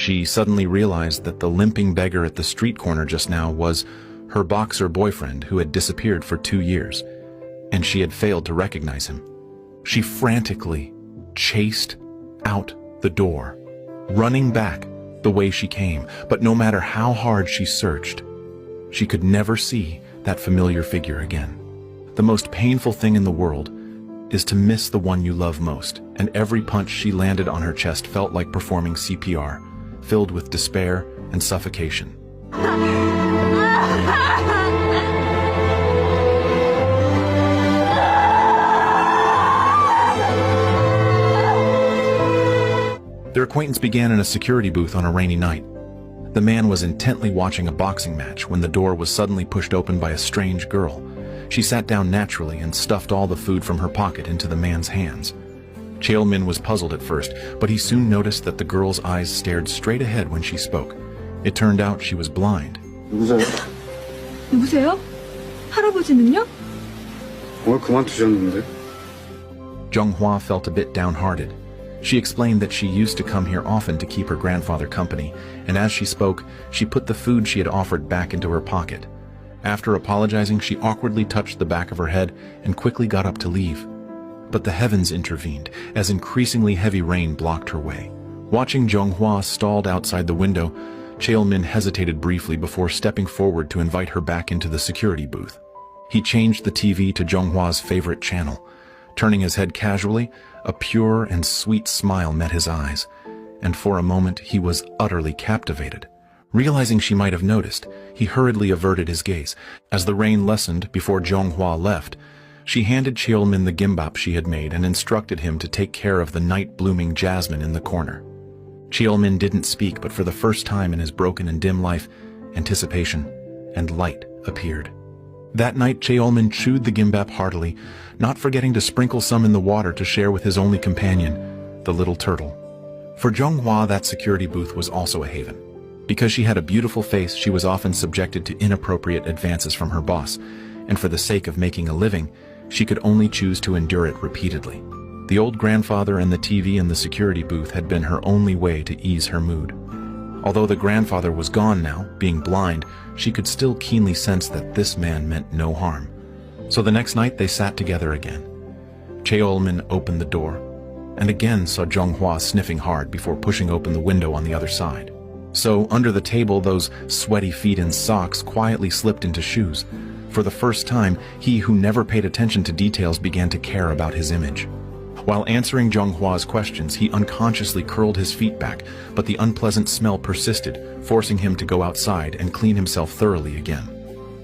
She suddenly realized that the limping beggar at the street corner just now was her boxer boyfriend who had disappeared for 2 years, and she had failed to recognize him. She frantically chased out the door, running back the way she came, but no matter how hard she searched, she could never see that familiar figure again. The most painful thing in the world is to miss the one you love most, and every punch she landed on her chest felt like performing CPR, filled with despair and suffocation. Their acquaintance began in a security booth on a rainy night. The man was intently watching a boxing match when the door was suddenly pushed open by a strange girl. She sat down naturally and stuffed all the food from her pocket into the man's hands. Cheol-min was puzzled at first, but he soon noticed that the girl's eyes stared straight ahead when she spoke. It turned out she was blind. 누구세요? 할아버지는요? 오늘 그만두셨는데? Jung-hwa felt a bit downhearted. She explained that she used to come here often to keep her grandfather company, and as she spoke, she put the food she had offered back into her pocket. After apologizing, she awkwardly touched the back of her head and quickly got up to leave. But the heavens intervened, as increasingly heavy rain blocked her way. Watching Jung-hwa stalled outside the window, Cheol-min hesitated briefly before stepping forward to invite her back into the security booth. He changed the TV to Jung-hwa's favorite channel. Turning his head casually, a pure and sweet smile met his eyes, and for a moment he was utterly captivated. Realizing she might have noticed, he hurriedly averted his gaze. As the rain lessened before Jung-hwa left, she handed Cheol-min the gimbap she had made and instructed him to take care of the night-blooming jasmine in the corner. Cheol-min didn't speak, but for the first time in his broken and dim life, anticipation and light appeared. That night, Cheol-min chewed the gimbap heartily, not forgetting to sprinkle some in the water to share with his only companion, the little turtle. For Jung-hwa, that security booth was also a haven. Because she had a beautiful face, she was often subjected to inappropriate advances from her boss, and for the sake of making a living, she could only choose to endure it repeatedly. The old grandfather and the TV in the security booth had been her only way to ease her mood. Although the grandfather was gone now, being blind, she could still keenly sense that this man meant no harm. So the next night they sat together again. Cheol-min opened the door, and again saw Jung-hwa sniffing hard before pushing open the window on the other side. So, under the table, those sweaty feet in socks quietly slipped into shoes. For the first time, he who never paid attention to details began to care about his image. While answering Jung-hwa's questions, he unconsciously curled his feet back, but the unpleasant smell persisted, forcing him to go outside and clean himself thoroughly again.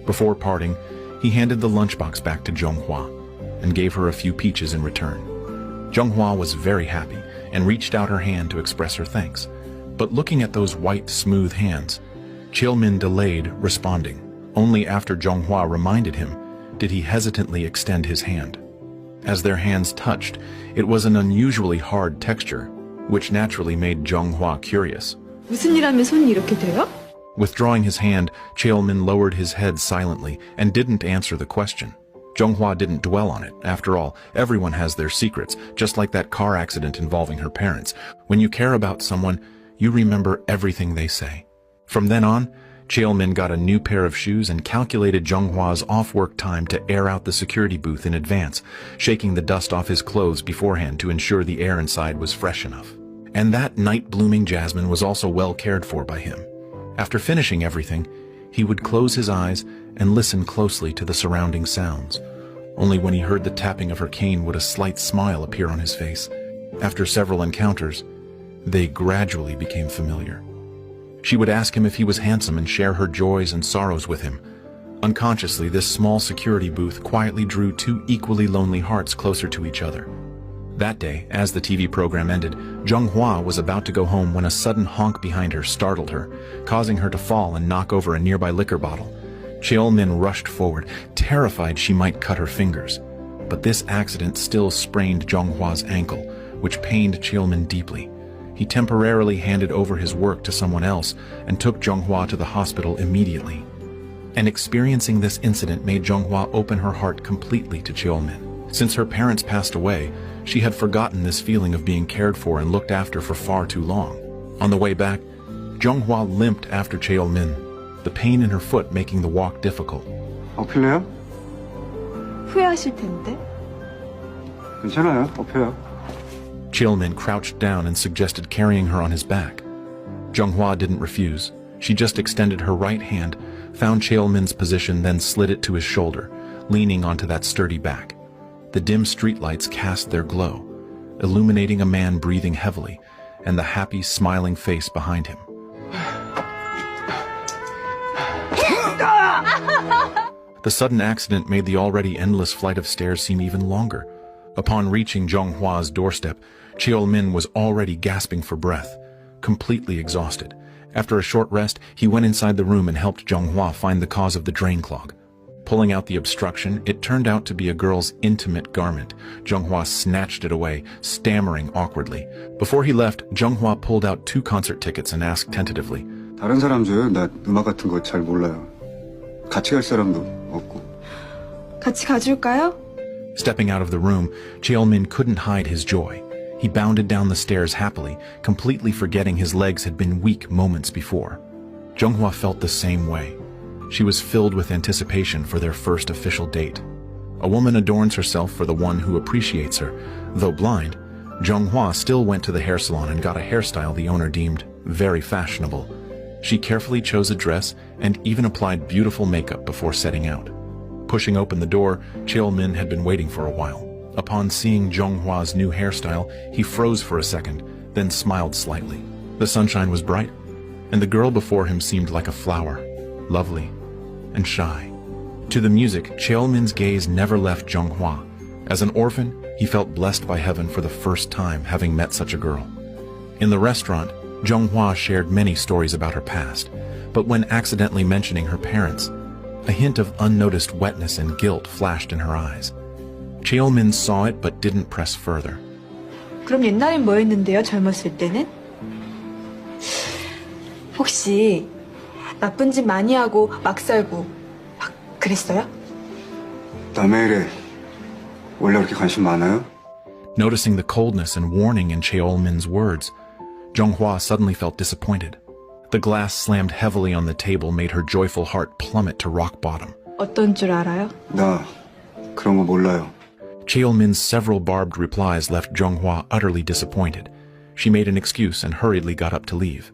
Before parting, he handed the lunchbox back to Jung-hwa and gave her a few peaches in return. Jung-hwa was very happy and reached out her hand to express her thanks. But looking at those white, smooth hands, Cheol-min delayed responding. Only after Jung-hwa reminded him did he hesitantly extend his hand. As their hands touched, it was an unusually hard texture, which naturally made Jung-hwa curious. 무슨 일 하면 손이 이렇게 돼요? Withdrawing his hand, Cheol-min lowered his head silently and didn't answer the question. Jung-hwa didn't dwell on it. After all, everyone has their secrets, just like that car accident involving her parents. When you care about someone, you remember everything they say. From then on, Cheol-min got a new pair of shoes and calculated Jung-hwa's off-work time to air out the security booth in advance, shaking the dust off his clothes beforehand to ensure the air inside was fresh enough. And that night-blooming jasmine was also well cared for by him. After finishing everything, he would close his eyes and listen closely to the surrounding sounds. Only when he heard the tapping of her cane would a slight smile appear on his face. After several encounters, they gradually became familiar. She would ask him if he was handsome and share her joys and sorrows with him. Unconsciously, this small security booth quietly drew two equally lonely hearts closer to each other. That day, as the TV program ended, Jung-hwa was about to go home when a sudden honk behind her startled her, causing her to fall and knock over a nearby liquor bottle. Cheol-min rushed forward, terrified she might cut her fingers. But this accident still sprained Jung-hwa's ankle, which pained Cheol-min deeply. He temporarily handed over his work to someone else and took Jung-hwa to the hospital immediately. And experiencing this incident made Jung-hwa open her heart completely to Cheol-min. Since her parents passed away, she had forgotten this feeling of being cared for and looked after for far too long. On the way back, Zhonghua limped after Cheolmin, the pain in her foot making the walk difficult. 엎힐래요? 후회하실 텐데. 괜찮아요. 엎혀요. Cheolmin crouched down and suggested carrying her on his back. Zhonghua didn't refuse. She just extended her right hand, found Cheolmin's position, then slid it to his shoulder, leaning onto that sturdy back. The dim streetlights cast their glow, illuminating a man breathing heavily and the happy, smiling face behind him. The sudden accident made the already endless flight of stairs seem even longer. Upon reaching Zhonghua's doorstep, Cheolmin was already gasping for breath, completely exhausted. After a short rest, he went inside the room and helped Zhonghua find the cause of the drain clog. Pulling out the obstruction, it turned out to be a girl's intimate garment. Zhonghua snatched it away, stammering awkwardly. Before he left, Zhonghua pulled out 2 concert tickets and asked tentatively, 다른 사람 줘요. 나 음악 같은 거 잘 몰라요. 같이 갈 사람도 없고. 같이 가줄까요? Stepping out of the room, Cheolmin couldn't hide his joy. He bounded down the stairs happily, completely forgetting his legs had been weak moments before. Zhonghua felt the same way. She was filled with anticipation for their first official date. A woman adorns herself for the one who appreciates her. Though blind, Zhonghua still went to the hair salon and got a hairstyle the owner deemed very fashionable. She carefully chose a dress and even applied beautiful makeup before setting out. Pushing open the door, Cheolmin had been waiting for a while. Upon seeing Zhonghua's new hairstyle, he froze for a second, then smiled slightly. The sunshine was bright, and the girl before him seemed like a flower, lovely and shy. To the music, Cheolmin's gaze never left Zhonghua. As an orphan, he felt blessed by heaven for the first time having met such a girl. In the restaurant, Zhonghua shared many stories about her past, but when accidentally mentioning her parents, a hint of unnoticed wetness and guilt flashed in her eyes. Cheolmin saw it but didn't press further. 그럼 옛날엔 뭐 했는데요, 젊었을 때는? 혹시 나쁜 짓 많이 하고 막 살고 막 그랬어요? 남의 일에 원래 그렇게 관심 많아요? Noticing the coldness and warning in Cheolmin's words, Zhonghua suddenly felt disappointed. The glass slammed heavily on the table made her joyful heart plummet to rock bottom. 어떤 줄 알아요? 나 그런 거 몰라요. Cheolmin's several barbed replies left Zhonghua utterly disappointed. She made an excuse and hurriedly got up to leave.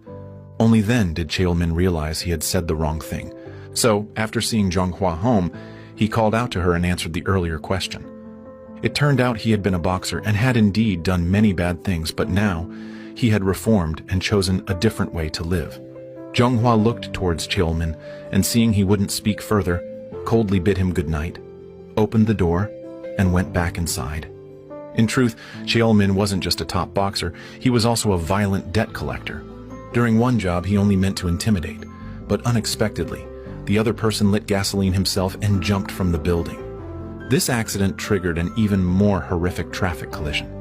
Only then did Cheolmin realize he had said the wrong thing. So, after seeing Zhonghua home, he called out to her and answered the earlier question. It turned out he had been a boxer and had indeed done many bad things, but now he had reformed and chosen a different way to live. Zhonghua looked towards Cheolmin and, seeing he wouldn't speak further, coldly bid him good night, opened the door, and went back inside. In truth, Cheolmin wasn't just a top boxer, he was also a violent debt collector. During one job, he only meant to intimidate, but unexpectedly, the other person lit gasoline himself and jumped from the building. This accident triggered an even more horrific traffic collision.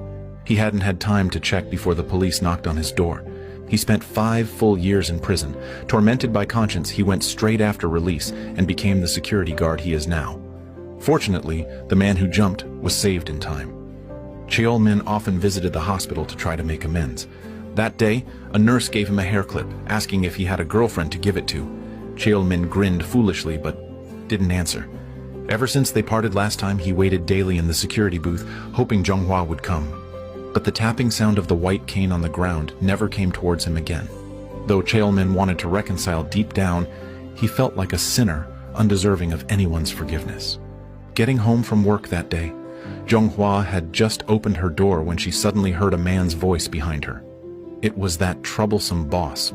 He hadn't had time to check before the police knocked on his door. He spent 5 full years in prison. Tormented by conscience, he went straight after release and became the security guard he is now. Fortunately, the man who jumped was saved in time. Cheolmin often visited the hospital to try to make amends. That day, a nurse gave him a hair clip, asking if he had a girlfriend to give it to. Cheolmin grinned foolishly, but didn't answer. Ever since they parted last time, he waited daily in the security booth, hoping Zhonghua would come. But the tapping sound of the white cane on the ground never came towards him again. Though Cheolmin wanted to reconcile deep down, he felt like a sinner, undeserving of anyone's forgiveness. Getting home from work that day, Zhonghua had just opened her door when she suddenly heard a man's voice behind her. It was that troublesome boss.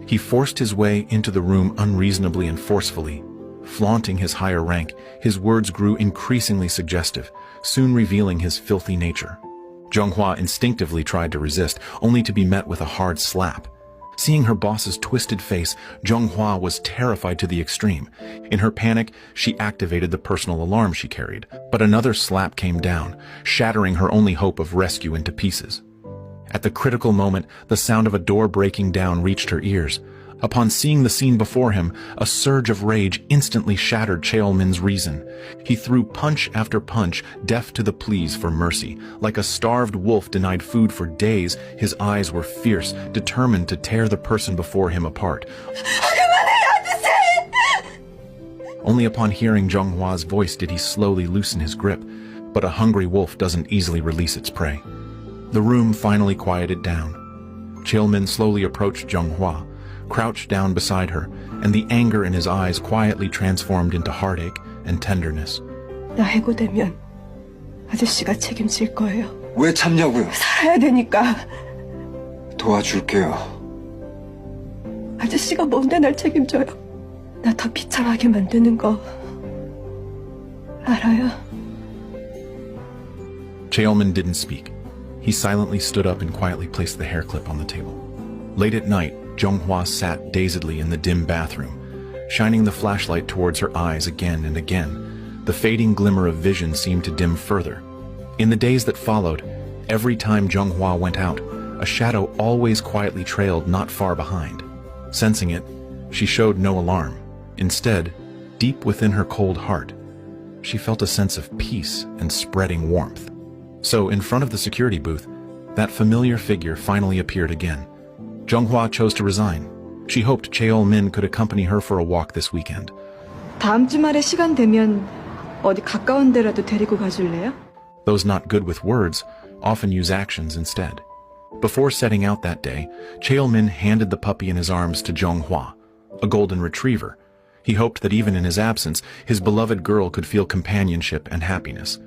He forced his way into the room unreasonably and forcefully. Flaunting his higher rank, his words grew increasingly suggestive, soon revealing his filthy nature. Zhonghua instinctively tried to resist, only to be met with a hard slap. Seeing her boss's twisted face, Zhonghua was terrified to the extreme. In her panic, she activated the personal alarm she carried, but another slap came down, shattering her only hope of rescue into pieces. At the critical moment, the sound of a door breaking down reached her ears. Upon seeing the scene before him, a surge of rage instantly shattered Cheolmin's reason. He threw punch after punch, deaf to the pleas for mercy. Like a starved wolf denied food for days, his eyes were fierce, determined to tear the person before him apart. Only upon hearing Zhenghwa's voice did he slowly loosen his grip, but a hungry wolf doesn't easily release its prey. The room finally quieted down. Cheolmin slowly approached Zhenghua, crouched down beside her, and the anger in his eyes quietly transformed into heartache and tenderness. 나 해고되면 아저씨가 책임질 거예요. 왜 참냐고요? 살아야 되니까. 도와줄게요. 아저씨가 뭔데 날 책임져요? 나 더 비참하게 만드는 거 알아요? Cheolmin didn't speak. He silently stood up and quietly placed the hair clip on the table. Late at night, Zhenghua sat dazedly in the dim bathroom, shining the flashlight towards her eyes again and again. The fading glimmer of vision seemed to dim further. In the days that followed, every time Zhenghua went out, a shadow always quietly trailed not far behind. Sensing it, she showed no alarm. Instead, deep within her cold heart, she felt a sense of peace and spreading warmth. So, in front of the security booth, that familiar figure finally appeared again. Zhenghua chose to resign. She hoped Cheolmin could accompany her for a walk this weekend. 다음 주말에 시간 되면 어디 가까운 데라도 데리고 가줄래요? Those not good with words often use actions instead. Before setting out that day, Cheolmin handed the puppy in his arms to Zhenghua, a golden retriever. He hoped that even in his absence, his beloved girl could feel companionship and happiness.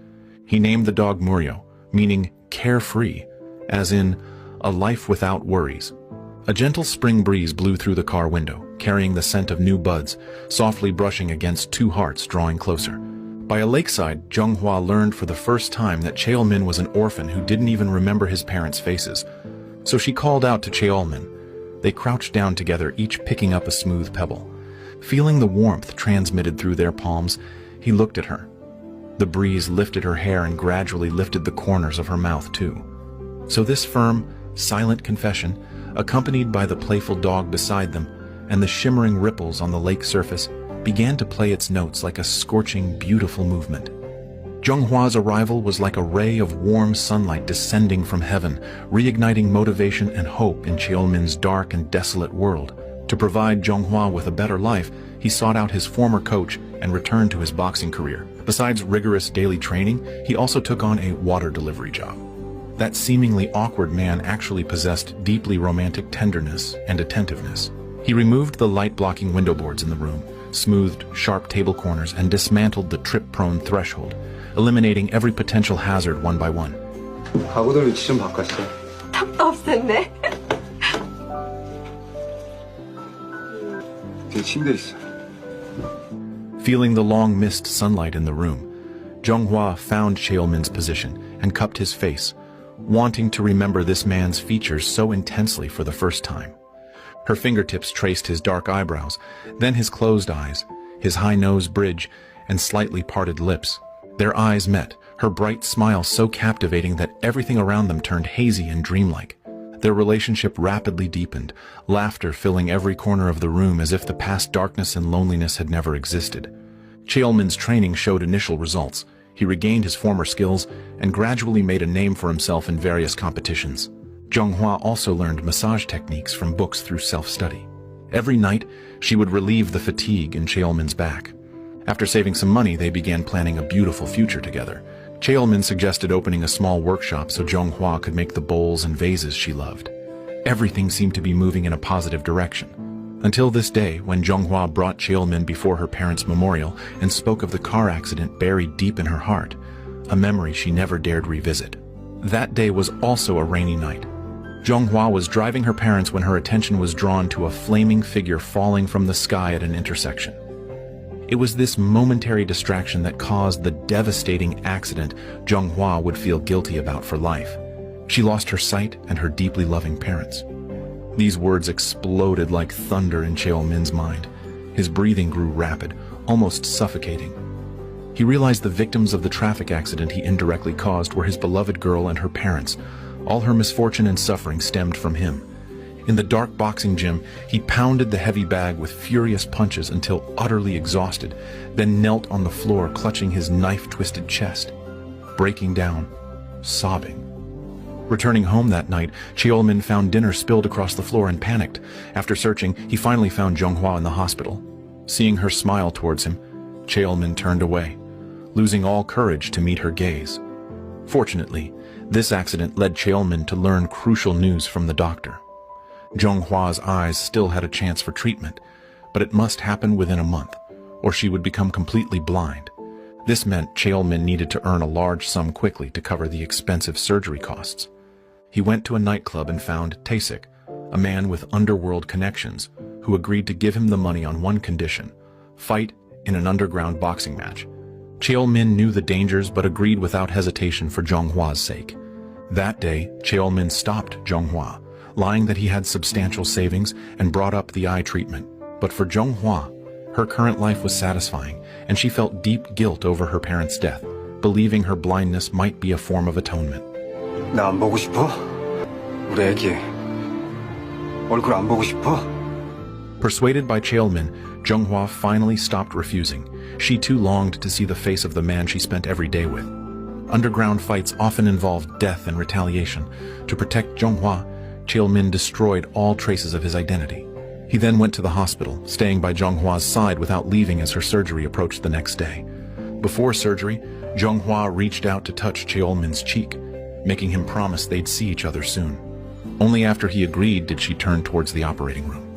He named the dog Muriel, meaning carefree, as in a life without worries. A gentle spring breeze blew through the car window, carrying the scent of new buds, softly brushing against two hearts drawing closer. By a lakeside, Zhenghua learned for the first time that Cheolmin was an orphan who didn't even remember his parents' faces. So she called out to Cheolmin. They crouched down together, each picking up a smooth pebble. Feeling the warmth transmitted through their palms, he looked at her. The breeze lifted her hair and gradually lifted the corners of her mouth too. So this firm, silent confession, accompanied by the playful dog beside them and the shimmering ripples on the lake surface, began to play its notes like a scorching, beautiful movement. Zhenghua's arrival was like a ray of warm sunlight descending from heaven, reigniting motivation and hope in Cheolmin's dark and desolate world. To provide Zhenghua with a better life, he sought out his former coach and returned to his boxing career. Besides rigorous daily training, he also took on a water delivery job. That seemingly awkward man actually possessed deeply romantic tenderness and attentiveness. He removed the light-blocking window boards in the room, smoothed sharp table corners, and dismantled the trip-prone threshold, eliminating every potential hazard one by one. 가구들 위치 좀 바꿨어. 턱도 없앴네. 뒤에 침대 있어. Feeling the long-missed sunlight in the room, Zhenghua found Cheolmin's position and cupped his face, wanting to remember this man's features so intensely for the first time. Her fingertips traced his dark eyebrows, then his closed eyes, his high nose bridge, and slightly parted lips. Their eyes met, her bright smile so captivating that everything around them turned hazy and dreamlike. Their relationship rapidly deepened, laughter filling every corner of the room as if the past darkness and loneliness had never existed. Cheolmin's training showed initial results. He regained his former skills and gradually made a name for himself in various competitions. Zhenghua also learned massage techniques from books through self-study. Every night, she would relieve the fatigue in Cheolmin's back. After saving some money, they began planning a beautiful future together. Cheolmin suggested opening a small workshop so Zhenghua could make the bowls and vases she loved. Everything seemed to be moving in a positive direction. Until this day, when Zhenghua brought Cheolmin before her parents' memorial and spoke of the car accident buried deep in her heart, a memory she never dared revisit. That day was also a rainy night. Zhenghua was driving her parents when her attention was drawn to a flaming figure falling from the sky at an intersection. It was this momentary distraction that caused the devastating accident Zhenghua would feel guilty about for life. She lost her sight and her deeply loving parents. These words exploded like thunder in Cheolmin's mind. His breathing grew rapid, almost suffocating. He realized the victims of the traffic accident he indirectly caused were his beloved girl and her parents. All her misfortune and suffering stemmed from him. In the dark boxing gym, he pounded the heavy bag with furious punches until utterly exhausted, then knelt on the floor clutching his knife-twisted chest, breaking down, sobbing. Returning home that night, Cheolmin found dinner spilled across the floor and panicked. After searching, he finally found Jonghwa in the hospital. Seeing her smile towards him, Cheolmin turned away, losing all courage to meet her gaze. Fortunately, this accident led Cheolmin to learn crucial news from the doctor. Jonghwa's eyes still had a chance for treatment, but it must happen within a month, or she would become completely blind. This meant Cheolmin needed to earn a large sum quickly to cover the expensive surgery costs. He went to a nightclub and found Taesik, a man with underworld connections, who agreed to give him the money on one condition: fight in an underground boxing match. Cheolmin knew the dangers but agreed without hesitation for Jonghwa's sake. That day, Cheolmin stopped Jonghwa, lying that he had substantial savings and brought up the eye treatment. But for Jonghwa, her current life was satisfying, and she felt deep guilt over her parents' death, believing her blindness might be a form of atonement. 나 안 보고 싶어? 우리 애기 얼굴 안 보고 싶어? Persuaded by Cheolmin, Jonghwa finally stopped refusing. She too longed to see the face of the man she spent every day with. Underground fights often involved death and retaliation. To protect Jonghwa, Cheolmin destroyed all traces of his identity. He then went to the hospital, staying by Jonghwa's side without leaving as her surgery approached the next day. Before surgery, Jonghwa reached out to touch Cheolmin's cheek, making him promise they'd see each other soon. Only after he agreed did she turn towards the operating room.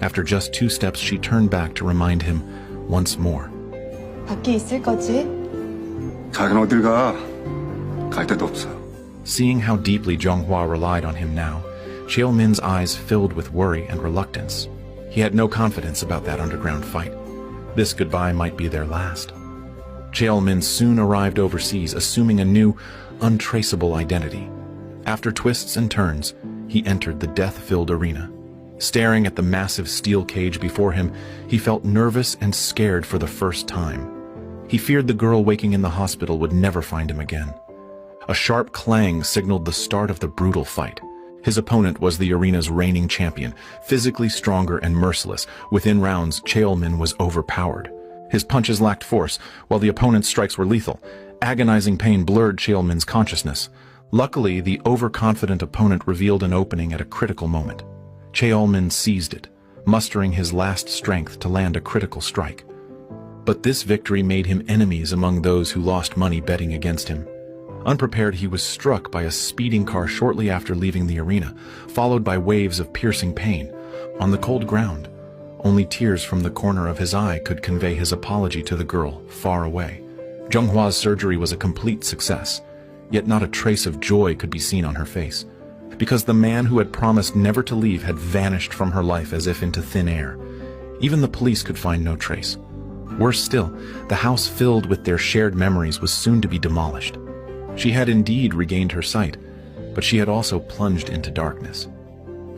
After just 2 steps, she turned back to remind him once more. 밖에 있을 거지? 자긴 어딜 가? 갈 데도 없어. Seeing how deeply Jonghwa relied on him now, Cheolmin's eyes filled with worry and reluctance. He had no confidence about that underground fight. This goodbye might be their last. Cheolmin soon arrived overseas, assuming a new, untraceable identity. After twists and turns, he entered the death-filled arena. Staring at the massive steel cage before him, he felt nervous and scared for the first time. He feared the girl waking in the hospital would never find him again. A sharp clang signaled the start of the brutal fight. His opponent was the arena's reigning champion, physically stronger and merciless. Within rounds, Cheolmin was overpowered. His punches lacked force, while the opponent's strikes were lethal. Agonizing pain blurred Cheolmin's consciousness. Luckily, the overconfident opponent revealed an opening at a critical moment. Cheolmin seized it, mustering his last strength to land a critical strike. But this victory made him enemies among those who lost money betting against him. Unprepared, he was struck by a speeding car shortly after leaving the arena, followed by waves of piercing pain. On the cold ground, only tears from the corner of his eye could convey his apology to the girl far away. Jonghwa's surgery was a complete success, yet not a trace of joy could be seen on her face, because the man who had promised never to leave had vanished from her life as if into thin air. Even the police could find no trace. Worse still, the house filled with their shared memories was soon to be demolished. She had indeed regained her sight, but she had also plunged into darkness.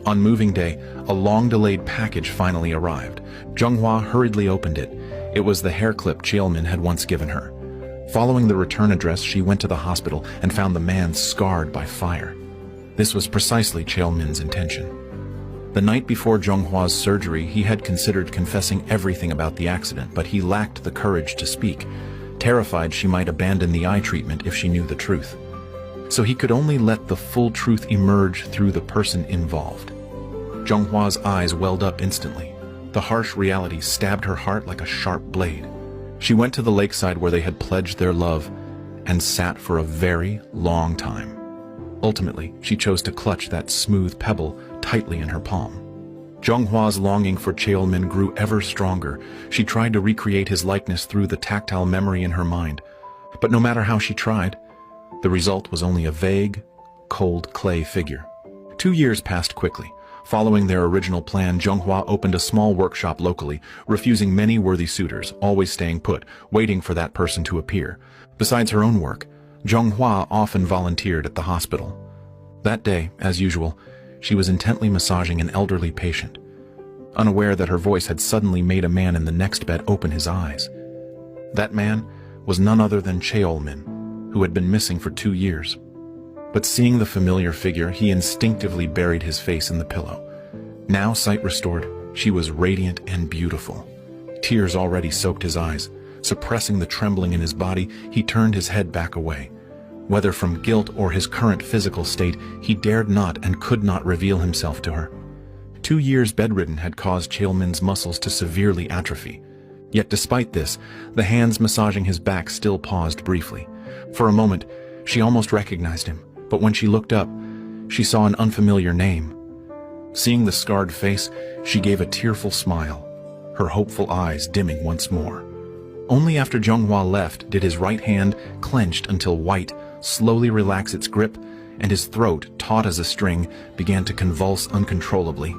On moving day, a long-delayed package finally arrived. Jonghwa hurriedly opened it. It was the hair clip Cheolmin had once given her. Following the return address, she went to the hospital and found the man scarred by fire. This was precisely Cheolmin's intention. The night before Jonghwa's surgery, he had considered confessing everything about the accident, but he lacked the courage to speak, terrified she might abandon the eye treatment if she knew the truth. So he could only let the full truth emerge through the person involved. Jonghwa's eyes welled up instantly. The harsh reality stabbed her heart like a sharp blade. She went to the lakeside where they had pledged their love and sat for a very long time. Ultimately, she chose to clutch that smooth pebble tightly in her palm. Jonghwa's longing for Cheolmin grew ever stronger. She tried to recreate his likeness through the tactile memory in her mind. But no matter how she tried, the result was only a vague, cold clay figure. 2 years passed quickly. Following their original plan, Jonghwa opened a small workshop locally, refusing many worthy suitors, always staying put, waiting for that person to appear. Besides her own work, Jonghwa often volunteered at the hospital. That day, as usual, she was intently massaging an elderly patient, unaware that her voice had suddenly made a man in the next bed open his eyes. That man was none other than Cheolmin, who had been missing for 2 years. But seeing the familiar figure, he instinctively buried his face in the pillow. Now sight restored, she was radiant and beautiful. Tears already soaked his eyes. Suppressing the trembling in his body, he turned his head back away. Whether from guilt or his current physical state, he dared not and could not reveal himself to her. 2 years bedridden had caused Cheolmin's muscles to severely atrophy. Yet despite this, the hands massaging his back still paused briefly. For a moment, she almost recognized him, but when she looked up, she saw an unfamiliar name. Seeing the scarred face, she gave a tearful smile, her hopeful eyes dimming once more. Only after Zhonghua left did his right hand, clenched until white, slowly relax its grip, and his throat, taut as a string, began to convulse uncontrollably.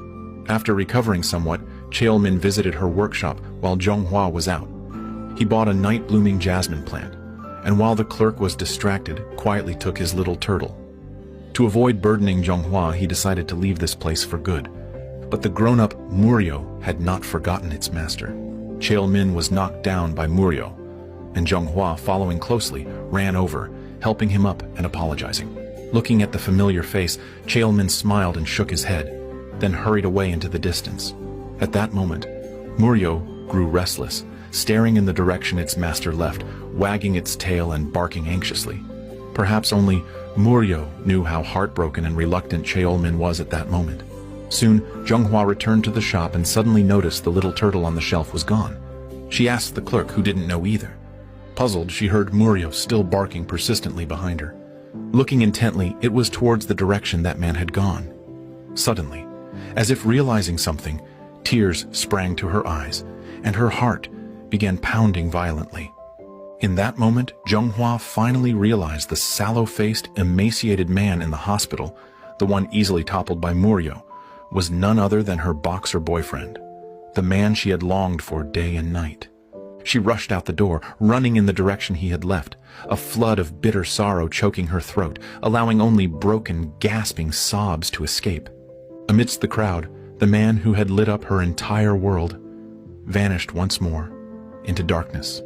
After recovering somewhat, Cheolmin visited her workshop while Zhonghua was out. He bought a night-blooming jasmine plant, and while the clerk was distracted, quietly took his little turtle. To avoid burdening Zhonghua, he decided to leave this place for good. But the grown-up Muriel had not forgotten its master. Cheolmin was knocked down by Muriel, and Zhonghua, following closely, ran over, helping him up and apologizing. Looking at the familiar face, Cheolmin smiled and shook his head, then hurried away into the distance. At that moment, Muriel grew restless, staring in the direction its master left, wagging its tail and barking anxiously. Perhaps only Muriel knew how heartbroken and reluctant Cheolmin was at that moment. Soon, Zhonghua returned to the shop and suddenly noticed the little turtle on the shelf was gone. She asked the clerk, who didn't know either. Puzzled, she heard Muriel still barking persistently behind her. Looking intently, it was towards the direction that man had gone. Suddenly, as if realizing something, tears sprang to her eyes, and her heart began pounding violently. In that moment, Zhonghua finally realized the sallow-faced, emaciated man in the hospital, the one easily toppled by Muriel, was none other than her boxer boyfriend, the man she had longed for day and night. She rushed out the door, running in the direction he had left, a flood of bitter sorrow choking her throat, allowing only broken, gasping sobs to escape. Amidst the crowd, the man who had lit up her entire world vanished once more into darkness.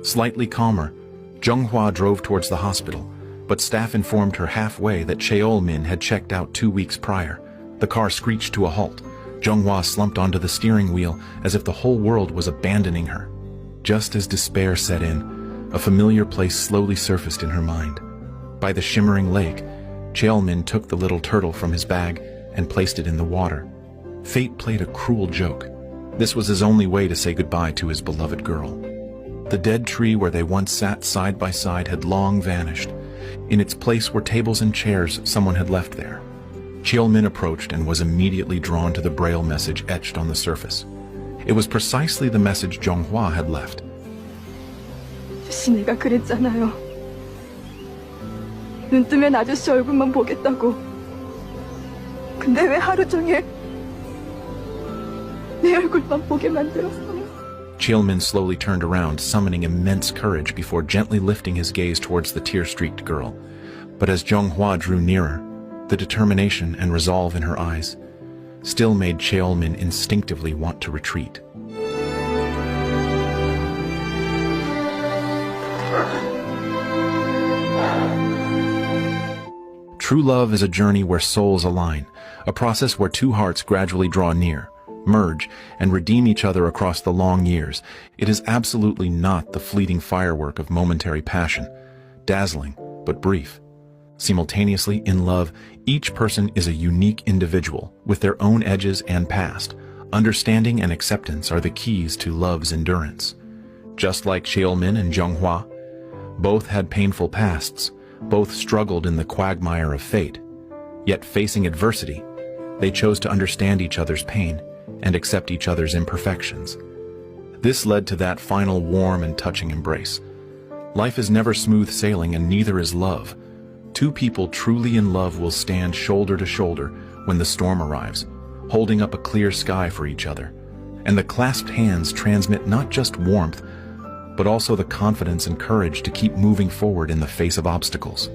Slightly calmer, Zhonghua drove towards the hospital, but staff informed her halfway that Cheolmin had checked out 2 weeks prior. The car screeched to a halt. Zhonghua slumped onto the steering wheel as if the whole world was abandoning her. Just as despair set in, a familiar place slowly surfaced in her mind. By the shimmering lake, Cheolmin took the little turtle from his bag and placed it in the water. Fate played a cruel joke. This was his only way to say goodbye to his beloved girl. The dead tree where they once sat side by side had long vanished. In its place were tables and chairs someone had left there. Cheolmin approached and was immediately drawn to the braille message etched on the surface. It was precisely the message Zhonghua had left. 아저씨 내가 그랬잖아요. 눈 뜨면 아저씨 얼굴만 보겠다고. 근데 왜 하루 종일 내 얼굴만 보게 만들었어요? Cheolmin slowly turned around, summoning immense courage before gently lifting his gaze towards the tear-streaked girl. But as Zhonghua drew nearer, the determination and resolve in her eyes still made Cheolmin instinctively want to retreat. True love is a journey where souls align, a process where two hearts gradually draw near, merge, and redeem each other across the long years. It is absolutely not the fleeting firework of momentary passion, dazzling but brief. Simultaneously, in love, each person is a unique individual with their own edges and past. Understanding and acceptance are the keys to love's endurance. Just like Cheolmin and Zhonghua, both had painful pasts, both struggled in the quagmire of fate. Yet facing adversity, they chose to understand each other's pain and accept each other's imperfections. This led to that final warm and touching embrace. Life is never smooth sailing, and neither is love. Two people truly in love will stand shoulder to shoulder when the storm arrives, holding up a clear sky for each other. And the clasped hands transmit not just warmth, but also the confidence and courage to keep moving forward in the face of obstacles.